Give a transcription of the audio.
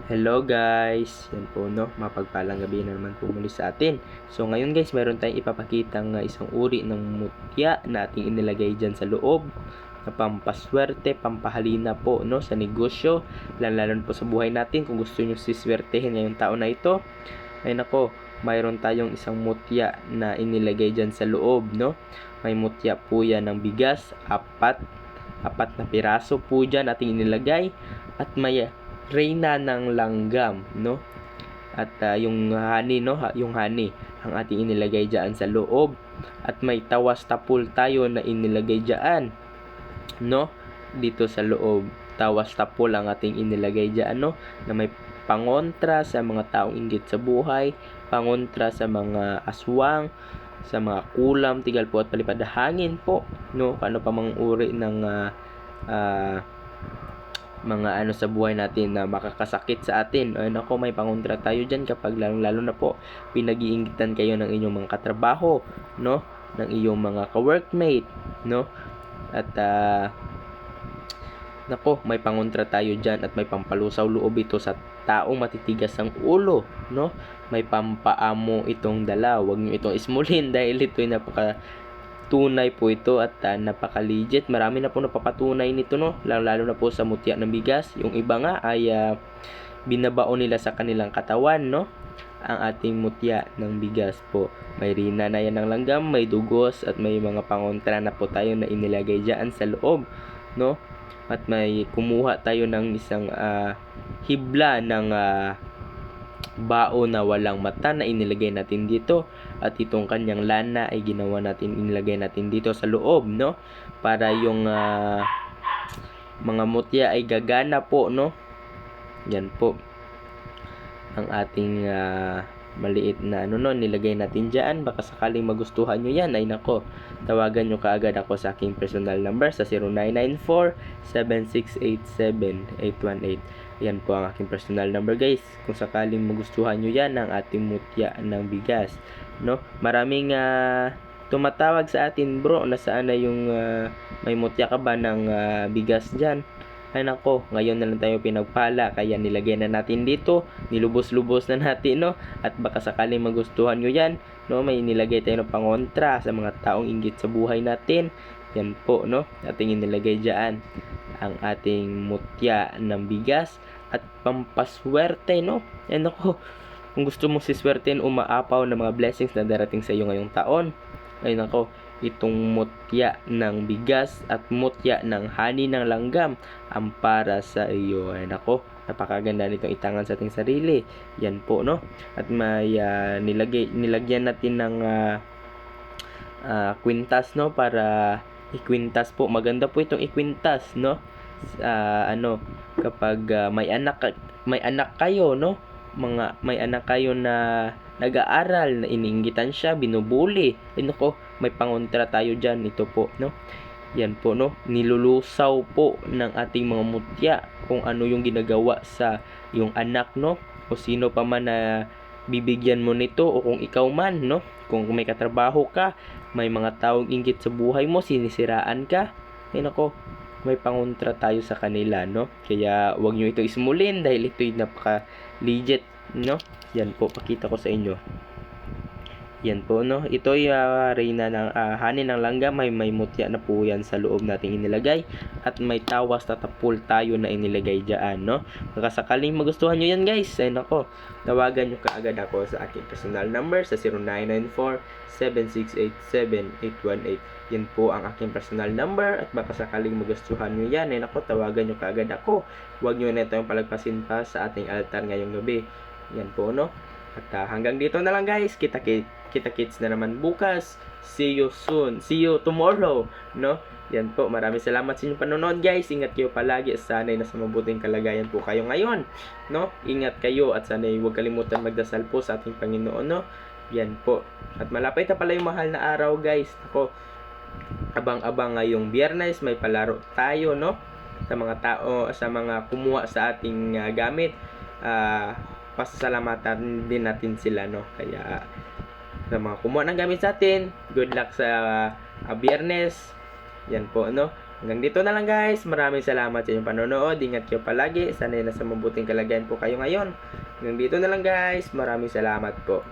Hello guys, yan po no, mapagpalang gabi na naman po muli sa atin. So ngayon guys, mayroon tayong ipapakitang isang uri ng mutya na ating inilagay dyan sa loob na pampaswerte, pampahalina po no sa negosyo, lalo po sa buhay natin. Kung gusto nyo siswertehin ngayong taon na ito, ay nako, mayroon tayong isang mutya na inilagay dyan sa loob no. May mutya po yan ng bigas, apat na piraso po dyan ating inilagay, at may reyna ng langgam no, at yung honey no, yung honey ang ating inilagay diyan sa loob, at may tawas tapul tayo na inilagay diyan no, dito sa loob. Tawas tapul ang ating inilagay diyan no, na may pangontra sa mga taong inggit sa buhay, pangontra sa mga aswang, sa mga kulam, tigal po at palipad na hangin po no, ano pa mang uri ng mga ano sa buhay natin na makakasakit sa atin. Ay nako, may pangontra tayo dyan kapag lalo na po pinag-iingitan kayo ng inyong mga katrabaho no, ng iyong mga ka-workmate no, at nako, may pangontra tayo dyan at may pampalusaw loob ito sa taong matitigas ang ulo no, may pampaamo itong dala. Huwag nyo itong ismulin dahil ito'y tunay po ito at napaka-legit. Marami na po napapatunay nito no, lalo na po sa mutya ng bigas. Yung iba nga ay binabaon nila sa kanilang katawan no, ang ating mutya ng bigas po. May rina na yan ng langgam, may dugos, at may mga pangontra na po tayo na inilagay dyan sa loob no, at may kumuha tayo ng isang hibla ng bao na walang mata na inilagay natin dito, at itong kanyang lana ay ginawa natin, inilagay natin dito sa loob no, para yung mga mutya ay gagana po no. Yan po ang ating maliit na ano no, nilagay natin dyan. Baka sakaling magustuhan nyo yan, ay nako, tawagan nyo kaagad ako sa aking personal number sa 0994-7687-818. Yan po ang aking personal number guys, kung sakaling magustuhan nyo yan ang ating mutya ng bigas no. Maraming tumatawag sa atin, bro, nasaan na yung may mutya ka ba ng bigas dyan? Ay nako, ngayon na lang tayo pinagpala, kaya nilagay na natin dito, nilubos-lubos na natin no, at baka sakaling magustuhan nyo yan no, may nilagay tayo ng pangontra sa mga taong inggit sa buhay natin. Yan po no, ating inilagay dyan ang ating mutya ng bigas at pampaswerte no. Yan ako, kung gusto mong siswertein, umaapaw ng mga blessings na darating sa iyo ngayong taon, ay nako, itong mutya ng bigas at mutya ng honey ng langgam ang para sa iyo. Ay nako, napakaganda nitong itangan sa ating sarili. Yan po no, at may nilagyan natin ng kwintas no, para ikwintas po. Maganda po itong ikwintas no, ano, kapag may anak kayo no, may anak kayo na nag-aaral, na iniinggitan siya, binubuli, nako, may pangontra tayo dyan. Ito po no, yan po no, nilulusaw po ng ating mga mutya kung ano yung ginagawa sa yung anak no, o sino pa man na bibigyan mo nito, o kung ikaw man no, kung may katrabaho ka, may mga taong inggit sa buhay mo, sinisiraan ka, ay nako, may pangontra tayo sa kanila no. Kaya wag nyo ito ismulin dahil ito'y napaka-legit no. Yan po, pakita ko sa inyo. Yan po no, ito'y reyna ng honey ng langgam, may mutya na po yan sa loob nating inilagay, at may tawas na tapul tayo na inilagay dyan no. Baka sakaling magustuhan nyo yan guys, ay nako, tawagan nyo kaagad ako sa aking personal number sa 0994-7687-818. Yan po ang aking personal number, at baka sakaling magustuhan nyo yan, ay nako, tawagan nyo kaagad ako. Huwag nyo na itong palagpasin pa sa ating altar ngayong gabi. Yan po no, at hanggang dito na lang guys, kita-kits na naman bukas. See you soon, see you tomorrow no. Yan po, maraming salamat sa inyong panonood guys. Ingat kayo palagi, sana'y nasa mabuting kalagayan po kayo ngayon no. Ingat kayo, at sana'y huwag kalimutan magdasal po sa ating Panginoon no. Yan po, at malapit na pala yung mahal na araw guys. Ako, abang-abang ngayong Biyernes, may palaro tayo no, sa mga tao, sa mga kumuha sa ating gamit. Pasasalamatan din natin sila no. Kaya sa mga kumuha ng gamit sa atin, good luck sa Biyernes. Yan po no, Hanggang dito na lang guys. Maraming salamat sa inyong panonood. Ingat kayo palagi. Sana'y nasa mabuting kalagayan po kayo ngayon. Hanggang dito na lang guys. Maraming salamat po.